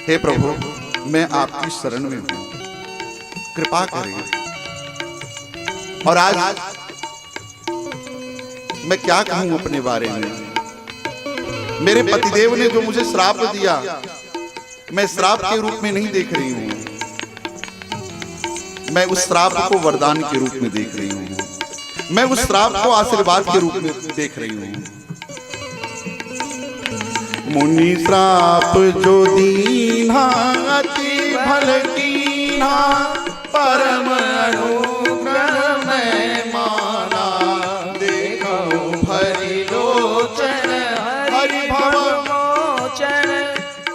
हे प्रभु, मैं आपकी शरण में हूं, कृपा करें। और आज मैं क्या कहूं अपने बारे में। मेरे पतिदेव ने जो मुझे श्राप दिया, मैं श्राप के रूप में नहीं देख रही हूं, मैं उस श्राप को वरदान के रूप में देख रही हूं, मैं उस श्राप को आशीर्वाद के रूप में देख रही हूं। मुनि श्राप जो दीन्हा अति भल कीन्हा, परम अनुग्रह में माना। देखो भरी लोचन हरि भव मोचन,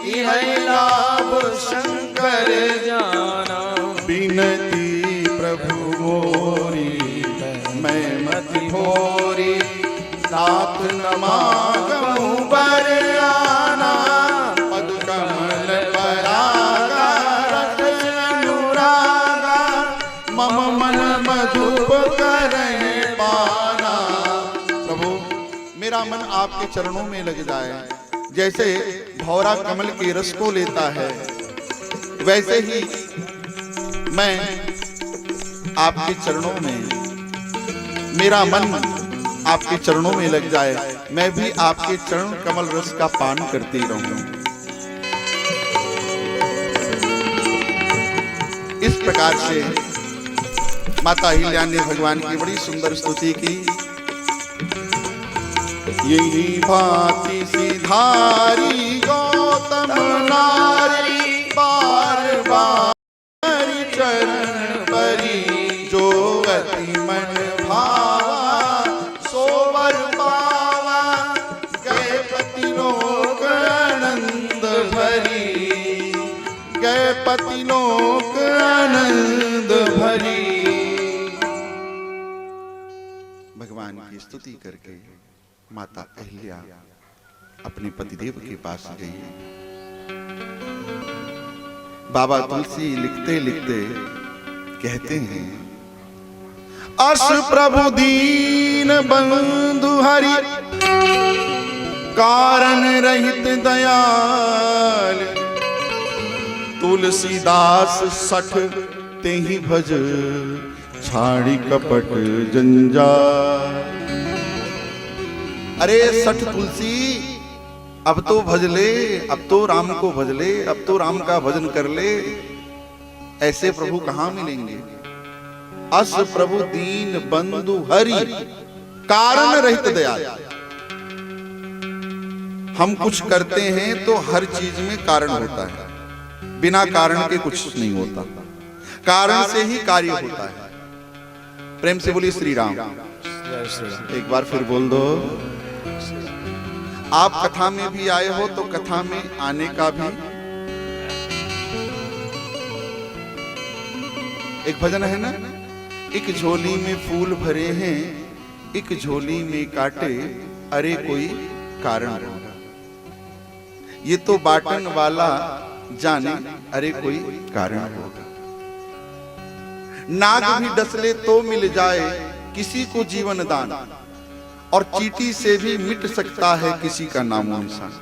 इह लाभ शंकर जाना। बिनती प्रभु मोरी मैं मति भोरी, नाथ न मांगू बर आना। पद कमल परागा रस अनुरागा, मम मन मधुप करने पाना। प्रभु, मेरा मन आपके चरणों में लग जाए। जैसे भौरा कमल के रस को लेता है, वैसे ही मैं आपके चरणों में, मेरा मन आपके चरणों में लग जाए। मैं भी आपके चरण कमल रस का पान करती रहूं। इस प्रकार से माता अहिल्या ने भगवान की बड़ी सुंदर स्तुति की। यही भांति सिधारी गौतम नारी, बार बार चरण परी। जो अति मन भावा सोवर पावा, गए पति लोक आनंद भरी, गए पति लोक आनंद भरी। भगवान की स्तुति करके माता अहिल्या अपने पतिदेव के पास गई। बाबा तुलसी लिखते लिखते कहते हैं, अस प्रभु दीन बंधु हरि, कारण रहित दयाल। तुलसीदास सठ तेहि भज, छाड़ी कपट जंजाल। अरे सठ तुलसी, अब तो भज ले, अब तो राम को भज ले, अब तो राम का भजन कर ले। ऐसे प्रभु कहां मिलेंगे। अस प्रभु दीन बंधु हरि, कारण रहित दयाल। हम कुछ करते हैं तो हर चीज में कारण होता है, बिना कारण के कुछ नहीं होता, कारण से ही कार्य होता है। प्रेम से बोलिए श्री राम। एक बार फिर बोल दो। आप कथा में भी आए हो तो कथा में आने का भी एक भजन है ना। एक झोली में फूल भरे हैं, एक झोली में काटे, अरे कोई कारण होगा। ये तो बाटन वाला जाने, अरे कोई कारण होगा। नाग भी डस ले तो मिल जाए किसी को जीवन दान, और चींटी से भी मिट सकता है किसी का नामो निशान।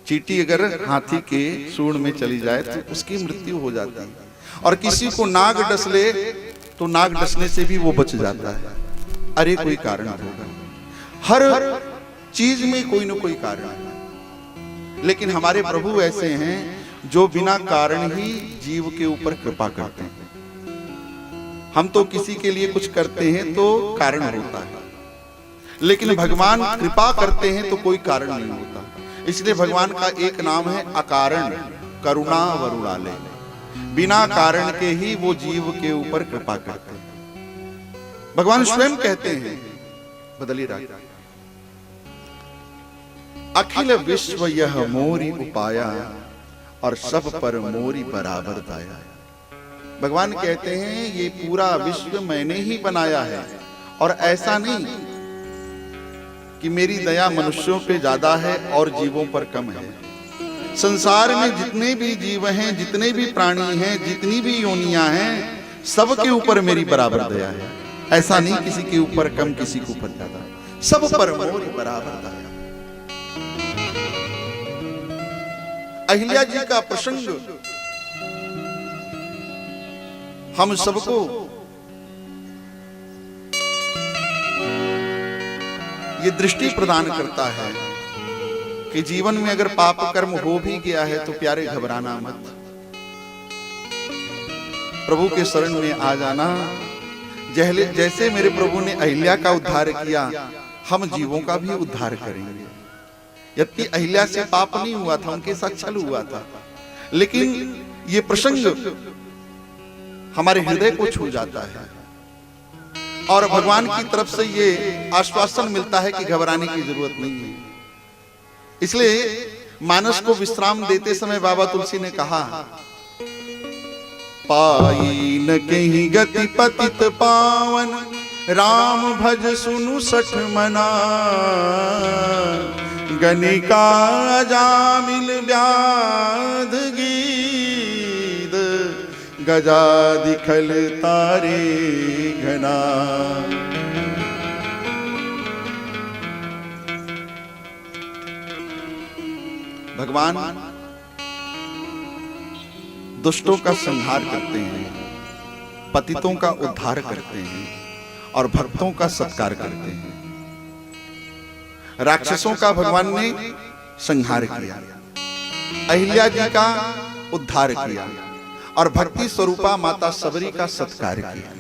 चींटी अगर हाथी के सूंड में चली जाए तो उसकी मृत्यु हो जाती है, और किसी को नाग डस ले तो नाग डसने से भी वो बच जाता है। अरे कोई कारण होगा। हर चीज में कोई ना कोई कारण है। लेकिन हमारे प्रभु ऐसे हैं जो बिना कारण ही जीव के ऊपर कृपा करते हैं। हम तो किसी के लिए कुछ करते हैं तो कारण होता है, लेकिन भगवान कृपा करते हैं तो कोई कारण नहीं होता। इसलिए भगवान का एक नाम है अकारण करुणा वरुणालय। बिना कारण के ही वो जीव के ऊपर कृपा करते हैं। भगवान स्वयं कहते हैं, बदली राग, अखिल विश्व यह मोरी उपाया, और सब पर मोरी बराबर दाया। भगवान कहते हैं ये पूरा विश्व मैंने ही बनाया है, और ऐसा नहीं कि मेरी दया मनुष्यों पे ज्यादा है और जीवों पर कम है। संसार में जितने भी जीव हैं, जितने भी प्राणी हैं, जितनी भी योनियां हैं, सबके ऊपर मेरी बराबर दया है। ऐसा नहीं किसी के ऊपर कम, किसी के ऊपर ज्यादा, सब पर मोरी बराबर दया। अहिल्या जी का प्रसंग हम सबको ये दृष्टि प्रदान करता है कि जीवन में अगर पाप कर्म हो भी गया है तो प्यारे घबराना मत, प्रभु के शरण में आ जाना। जैसे मेरे प्रभु ने अहिल्या का उद्धार किया, हम जीवों का भी उद्धार करेंगे। यद्यपि अहिल्या से पाप नहीं हुआ था, उनके साथ छल हुआ था, लेकिन ये प्रसंग हमारे हृदय को छू जाता है और भगवान की तरफ से ये आश्वासन मिलता है कि घबराने की जरूरत नहीं है। इसलिए मानस को विश्राम देते समय बाबा तुलसी ने कहा, पाई न कहीं गति पतित पावन, राम भज सुनु सठ मना, गणिका जामिल व्याध गीत, गजा दिखल तारे घना। भगवान दुष्टों का संहार करते हैं, पतितों का उद्धार करते हैं और भक्तों का सत्कार करते हैं। राक्षसों का भगवान ने संहार किया, अहिल्या जी का उद्धार किया और भक्ति स्वरूपा माता सबरी का सत्कार किया।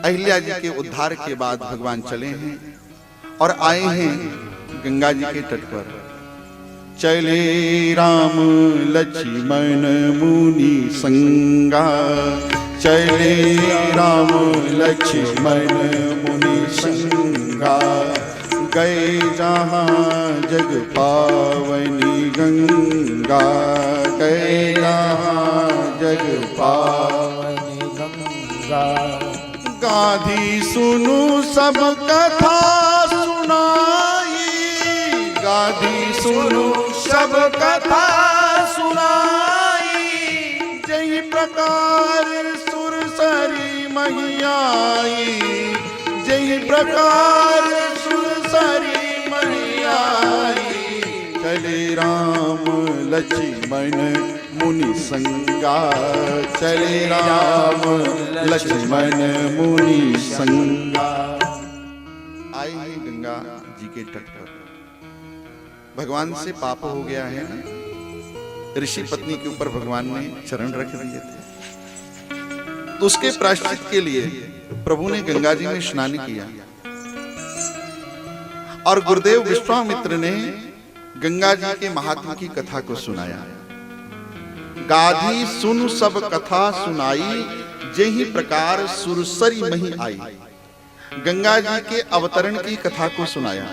अहिल्या जी के उद्धार के बाद भगवान चले हैं और आए हैं गंगा जी के तट पर। चले राम लक्ष्मण मुनि संगा, चले राम लक्ष्मण मुनि संगा, गए जहां जग पावनी गंगा, गए जहां जग पावनी गंगा। गाधी सुनु सब कथा सुनाई, गाधी सुनु सब कथा सुनाई, जय प्रकार सुरसरी महियाई, जय प्रकार सुरसरी महियाई। चले राम लक्ष्मण मुनि संगा, चले राम लक्ष्मण मुनि संगा। आए हैं गंगा जी के तट पर। भगवान से पाप हो गया है ना, ऋषि पत्नी के ऊपर भगवान ने चरण रख दिए थे, तो उसके प्रायश्चित के लिए प्रभु ने गंगा जी में स्नान किया और गुरुदेव विश्वामित्र ने गंगा जी के महात्मा की कथा को सुनाया। गाधी सुन सब कथा सुनाई, जेहि प्रकार सुरसरी मही आई। गंगा जी के अवतरण की कथा को सुनाया।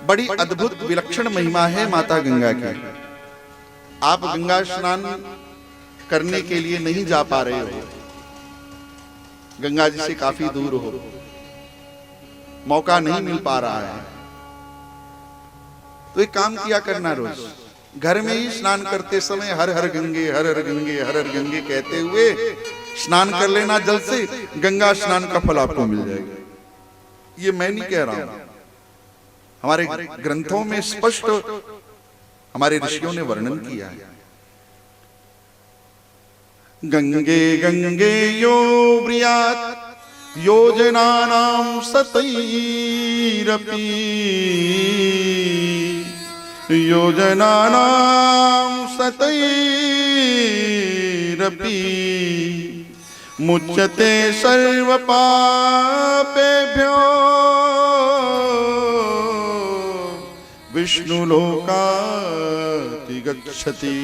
बड़ी अद्भुत विलक्षण महिमा है माता गंगा की। आप गंगा स्नान करने के लिए नहीं जा पा रहे हो, गंगा जी से काफी दूर हो, मौका नहीं मिल पा रहा है, तो एक काम किया करना, रोज घर में ही स्नान करते समय हर हर गंगे हर हर गंगे हर हर गंगे कहते हुए स्नान कर लेना जल से। गंगा स्नान का फल आपको मिल जाएगा। ये मैं नहीं कह रहा हूं, हमारे ग्रंथों में स्पष्ट हमारे ऋषियों ने वर्णन किया है। गंगे गंगे यो ब्रियात योजनानां सतैरपि, योजनानां सतैरपि, मुच्यते सर्व पापेभ्यो विष्णु लोकाति गच्छति।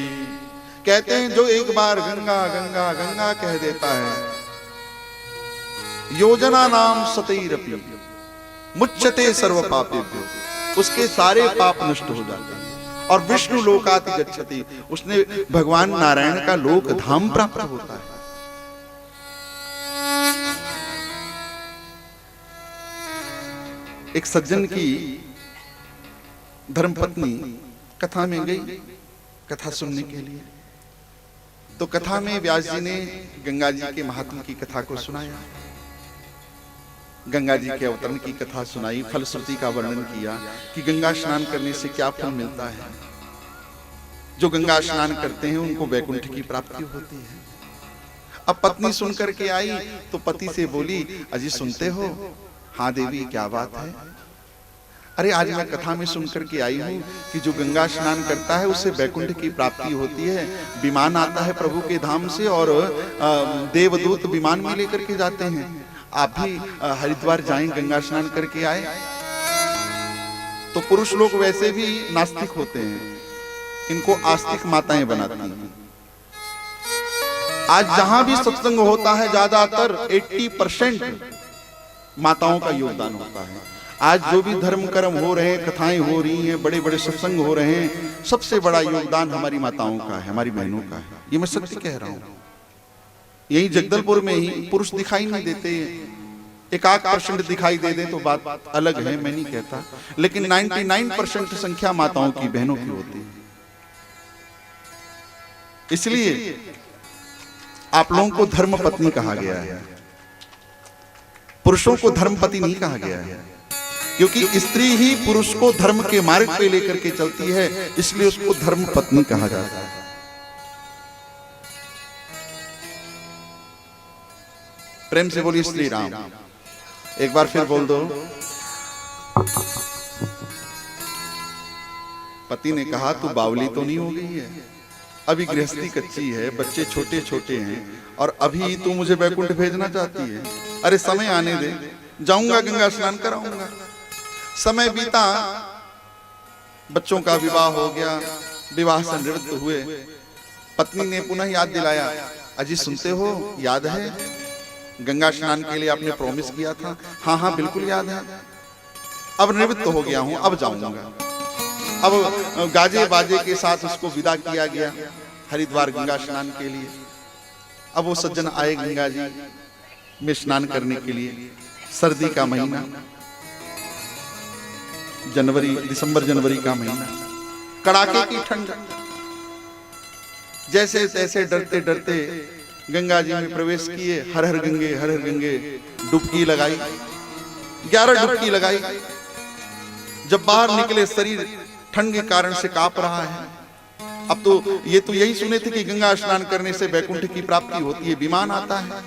कहते हैं जो एक बार गंगा गंगा गंगा कह देता है, योजना नाम सतैरपि मुच्यते सर्व पापेभ्यो, उसके सारे पाप नष्ट हो जाते हैं और विष्णु लोकाति गच्छति, उसने भगवान नारायण का लोक धाम प्राप्त होता है। एक सज्जन की धर्मपत्नी कथा में गई कथा सुनने के लिए, तो कथा में व्यास जी ने गंगा जी के महात्मा की कथा को सुनाया। गंगा जी के अवतरण की कथा सुनाई, फलश्रुति का वर्णन किया कि गंगा स्नान करने से क्या फल मिलता है। जो गंगा स्नान करते हैं उनको वैकुंठ की प्राप्ति होती है। अब पत्नी सुनकर के आई तो पति से बोली, अजी सुनते हो? हाँ देवी, क्या बात है? अरे आज मैं कथा में सुनकर के आई हूँ कि जो गंगा स्नान करता है उससे वैकुंठ की प्राप्ति होती है। विमान आता है प्रभु के धाम से और देवदूत विमान में लेकर के जाते हैं। आप भी हरिद्वार जाएं, गंगा स्नान करके आए। तो पुरुष लोग वैसे भी नास्तिक होते हैं, इनको आस्तिक माताएं बनाती हैं। आज जहां भी सत्संग होता है ज्यादातर 80% माताओं का योगदान होता है। आज जो भी धर्म कर्म हो रहे हैं, कथाएं हो रही हैं, बड़े बड़े सत्संग हो रहे हैं, सबसे बड़ा योगदान हमारी माताओं का है, हमारी बहनों का है। ये मैं सत्य कह रहा हूं। यही जगदलपुर में ही पुरुष दिखाई नहीं देते, 1% दिखाई दे दे तो बात अलग है, मैं नहीं कहता, लेकिन 99% संख्या माताओं की, बहनों की होती है। इसलिए आप लोगों को धर्म पत्नी कहा गया है, पुरुषों को धर्मपति नहीं कहा गया है, क्योंकि स्त्री ही पुरुष को धर्म के मार्ग पे लेकर के चलती है, इसलिए उसको धर्म पत्नी कहा जाता है। प्रेम से बोलिए श्री राम। एक बार फिर बोल दो। पति ने कहा, तू बावली तो नहीं हो गई है? अभी गृहस्थी कच्ची है, बच्चे छोटे छोटे हैं और अभी तू मुझे वैकुंठ भेजना चाहती है? अरे समय आने दे, जाऊंगा गंगा स्नान कराऊंगा। समय बीता, बच्चों का विवाह हो गया, विवाह से निवृत्त हुए। पत्नी ने पुनः याद दिलाया, अजी सुनते हो, याद है गंगा स्नान के लिए आपने प्रॉमिस किया था? हाँ हाँ बिल्कुल याद है। अब निवृत्त हो गया हूं, अब जाऊंगा। अब गाजे बाजे के साथ उसको विदा किया गया हरिद्वार गंगा स्नान के लिए। अब वो सज्जन आए गंगा जी में स्नान करने के लिए। सर्दी का महीना, दिसंबर जनवरी का महीना, कड़ाके की ठंड। जैसे तैसे डरते डरते गंगा जी में प्रवेश किए। हर हर गंगे डुबकी लगाई, 11 डुबकी लगाई। जब बाहर निकले, शरीर ठंड के कारण से कांप रहा है। अब तो ये तो यही सुने थे कि गंगा स्नान करने से वैकुंठ की प्राप्ति होती है, विमान आता है।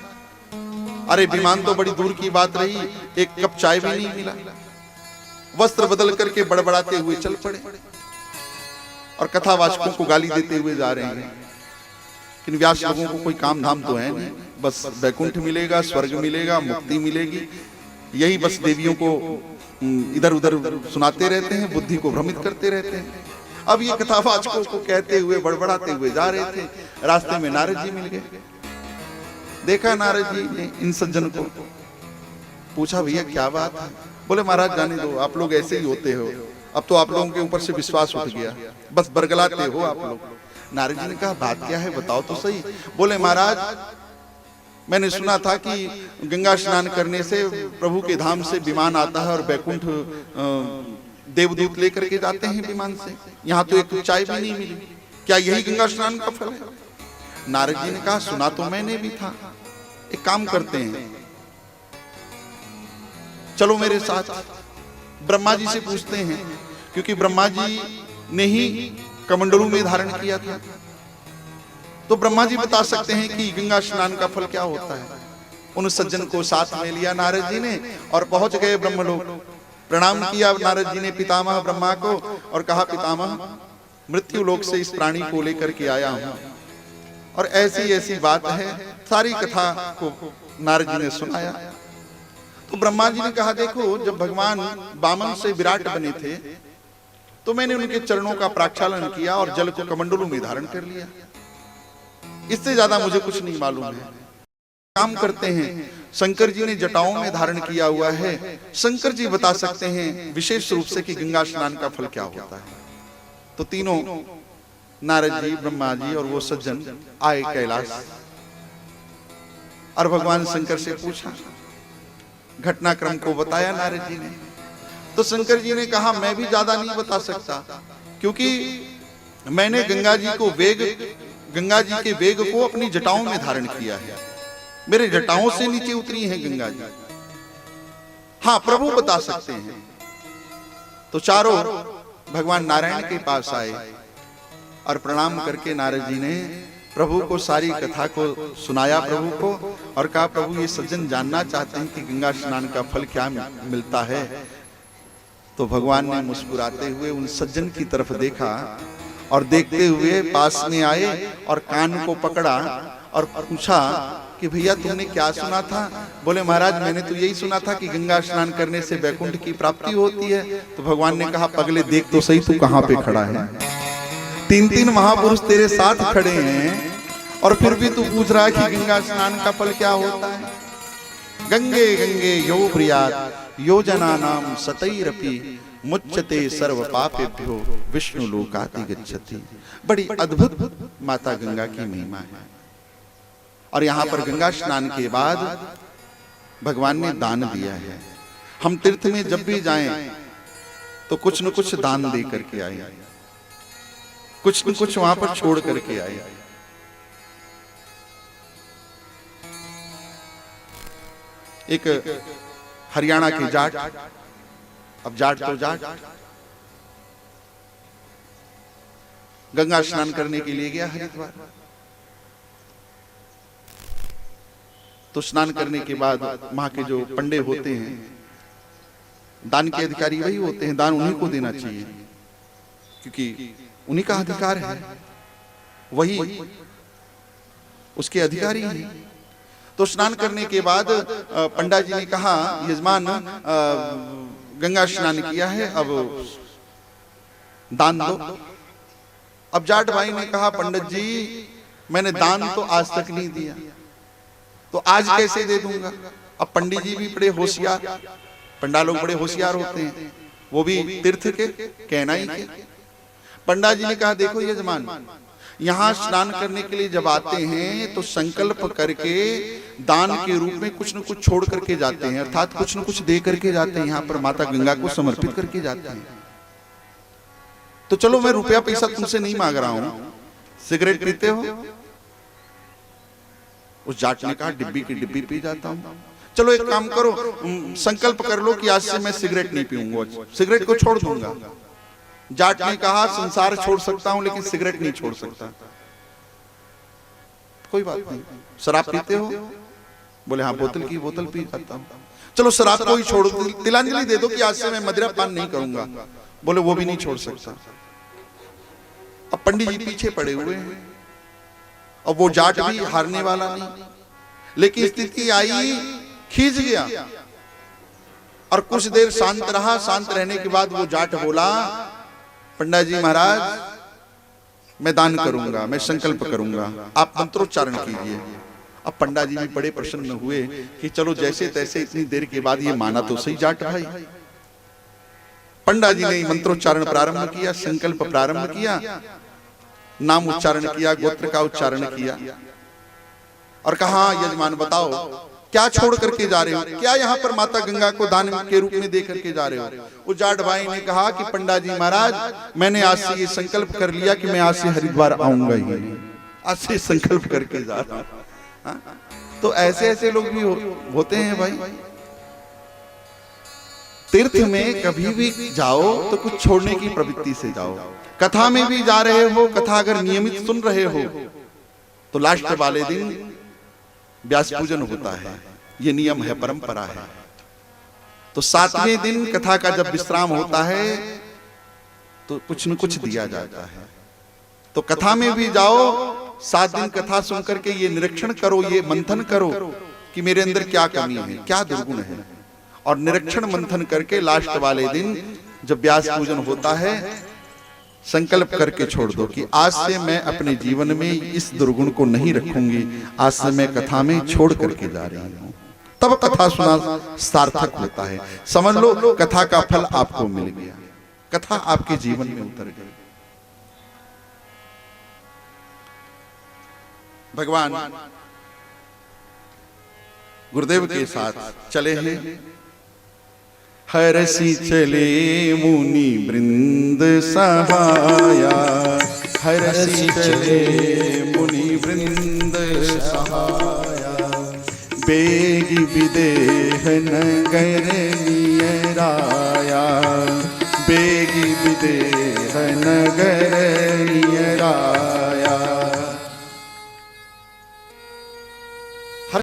अरे विमान तो बड़ी दूर की बात रही, एक कप चाय भी नहीं मिला। वस्त्र बदल करके बड़बड़ाते हुए चल पड़े और कथावाचकों को गाली देते हुए जा रहे हैं। इन व्यास लोगों को कोई काम धाम तो है नहीं, बस वैकुंठ मिलेगा, स्वर्ग मिलेगा, मुक्ति मिलेगी, यही बस देवियों को इधर उधर सुनाते रहते हैं, बुद्धि को भ्रमित करते रहते हैं। अब ये कथावाचकों को कहते हुए बड़बड़ाते हुए जा रहे थे। रास्ते में नारद जी मिल गए। देखा नारद जी ने इन सज्जन को, पूछा भैया क्या बात है? बोले महाराज जाने दो, आप लोग ऐसे ही होते हो, अब तो आप लोगों के ऊपर से विश्वास उठ गया, बस बरगलाते हो आप लोग। नारद जी ने कहा बात क्या है, बताओ तो सही। बोले महाराज मैंने सुना था कि गंगा स्नान करने से प्रभु के धाम से विमान आता है और वैकुंठ देवदूत लेकर के जाते हैं विमान से। यहाँ तो एक चाय भी नहीं मिली, क्या यही गंगा स्नान का फल है? नारद जी ने कहा सुना तो मैंने भी था, एक काम करते हैं, चलो मेरे साथ ब्रह्मा जी से पूछते हैं, क्योंकि ब्रह्मा जी ने ही कमंडलू में धारण किया था, तो ब्रह्मा जी बता सकते हैं कि गंगा स्नान का फल क्या होता है। उन सज्जन को साथ में लिया नारद जी ने और पहुंच गए ब्रह्मलोक। प्रणाम किया नारद जी ने पितामह ब्रह्मा को और कहा पितामह मृत्यु लोक से इस प्राणी को लेकर के आया हूं और ऐसी ऐसी बात है। सारी कथा को नारद जी ने सुनाया। तो ब्रह्मा जी ने कहा देखो, जब भगवान वामन से विराट बने थे तो मैंने उनके चरणों का प्रक्षालन किया और जल को कमंडलू में धारण कर लिया, इससे ज्यादा मुझे कुछ नहीं मालूम है। काम करते हैं, शंकर जी ने जटाओं में धारण किया हुआ है, शंकर जी बता सकते हैं विशेष रूप से कि गंगा स्नान का फल क्या होता है। तो तीनों नारद जी, ब्रह्मा जी और वो सज्जन आए कैलाश और भगवान शंकर से पूछा, घटनाक्रम को बताया नारद जी ने। तो शंकर जी ने कहा मैं भी ज्यादा नहीं बता सकता, क्योंकि मैंने गंगा जी के वेग को अपनी जटाओं में धारण किया है, मेरे जटाओं से नीचे उतरी है गंगा जी। हाँ, प्रभु बता सकते हैं। तो चारों भगवान नारायण के पास आए और प्रणाम करके नारद जी ने प्रभु को सारी कथा को सुनाया प्रभु को, और कहा प्रभु ये सज्जन जानना चाहते हैं कि गंगा स्नान का फल क्या मिलता है। तो भगवान ने मुस्कुराते हुए उन सज्जन की तरफ देखा और देखते हुए पास में आए और कान को पकड़ा और पूछा कि भैया तुमने क्या सुना था? बोले महाराज मैंने तो यही सुना था कि गंगा स्नान करने से वैकुंठ की प्राप्ति होती है। तो भगवान ने कहा पगले देख तो सही तू कहां पे खड़ा है, 3 महापुरुष तेरे साथ खड़े हैं और फिर भी तू पूछ रहा है कि गंगा स्नान का फल क्या होता है। गंगे गंगे यो प्रियात योजनानाम सतैरपि मुच्यते सर्व पापेभ्यो विष्णु लोकाति गच्छति। बड़ी अद्भुत माता गंगा की महिमा है। और यहाँ पर गंगा स्नान के बाद भगवान ने दान दिया है। हम तीर्थ में जब भी जाएं तो कुछ न कुछ दान दे करके आए, कुछ न कुछ वहां पर छोड़ करके आए। एक हरियाणा के जाट, अब जाट तो जाट, गंगा स्नान करने के लिए गया हरिद्वार। तो स्नान करने के बाद वहां के जो पंडे होते हैं, दान के अधिकारी वही होते हैं, दान उन्हीं को देना चाहिए क्योंकि उन्हीं का अधिकार है, वही उसके अधिकारी हैं। तो स्नान करने के बाद पंडा जी ने कहा यजमान गंगा स्नान किया है, अब दान दो। अब जाट भाई ने कहा पंडित जी मैंने दान तो आज तक नहीं दिया, तो आज कैसे दे दूंगा। अब पंडित जी भी बड़े होशियार, पंडा लोग बड़े होशियार होते हैं, वो भी तीर्थ के कहना ही के। पंडा जी ने कहा देखो यजमान, यहाँ स्नान करने के लिए जब आते हैं तो संकल्प करके दान के रूप में कुछ न कुछ छोड़ करके जाते हैं, अर्थात कुछ न कुछ दे करके जाते हैं, यहाँ पर माता गंगा को समर्पित करके जाते हैं। तो चलो मैं रुपया पैसा तुमसे नहीं मांग रहा हूं, सिगरेट पीते हो? उस जाट ने कहा डिब्बी की डिब्बी पी जाता हूं। चलो एक काम करो, संकल्प कर लो कि आज से मैं सिगरेट नहीं पीऊंगा, सिगरेट को छोड़ दूंगा। जाट ने कहा संसार छोड़ सकता हूं लेकिन सिगरेट नहीं छोड़ सकता। कोई बात नहीं, शराब पीते हो? बोले हाँ बोतल की बोतल पी जाता हूं। चलो शराब को ही छोड़ दो, तिलांजलि दे दो कि आज से मैं मदिरा पान नहीं करूंगा। बोले वो भी नहीं छोड़ सकता। अब पंडित जी पीछे पड़े हुए हैं, अब वो जाट भी हारने वाला नहीं, लेकिन स्थिति आई खींच गया और कुछ देर शांत रहा। शांत रहने के बाद वो जाट बोला पंडा जी महाराज मैं दान करूंगा, मैं संकल्प करूंगा, आप मंत्रोच्चारण कीजिए। अब पंडा जी भी बड़े प्रसन्न हुए कि चलो जैसे तैसे इतनी देर के बाद ये माना तो सही जाट भाई। पंडा जी ने मंत्रोच्चारण प्रारंभ किया, संकल्प प्रारंभ किया, नाम उच्चारण किया, गोत्र का उच्चारण किया और कहा यजमान बताओ क्या छोड़ करके जा रहे हो, क्या यहाँ पर माता गंगा को दान के रूप में दे करके जा रहे हो। उस जाट भाई ने कहा कि पंडा जी महाराज मैंने आज से ये संकल्प कर लिया कि मैं आज से हरिद्वार आऊंगा ही नहीं, आज से संकल्प करके जा रहा हूं। तो ऐसे ऐसे लोग भी होते हैं भाई। तीर्थ में कभी भी जाओ तो कुछ छोड़ने की प्रवृत्ति से जाओ। कथा में भी जा रहे हो, कथा अगर नियमित सुन रहे हो तो लास्ट वाले दिन व्यास पूजन होता है, ये नियम है, परंपरा है। तो 7वें दिन कथा का जब विश्राम होता है तो कुछ न कुछ दिया जाता है। तो कथा में भी जाओ, 7 दिन कथा सुन करके ये निरीक्षण करो, ये मंथन करो कि मेरे अंदर क्या कमी है, क्या दुर्गुण है, और निरीक्षण मंथन करके लास्ट वाले दिन जब व्यास पूजन होता है संकल्प करके छोड़ दो कि आज से मैं अपने जीवन में इस दुर्गुण को नहीं रखूंगी, आज से मैं कथा में छोड़ करके जा रही हूं। तब कथा सुना सार्थक होता है। समझ लो कथा का फल आपको मिल गया, कथा आपके जीवन में उतर गई। भगवान गुरुदेव के साथ चले हैं। हरसी चले मुनि वृंद सहाया, हरसी चले मुनि वृंद सहाया, बेग बेगी विदेह नगर नियराया, बेगी विदेह नगर नियराया।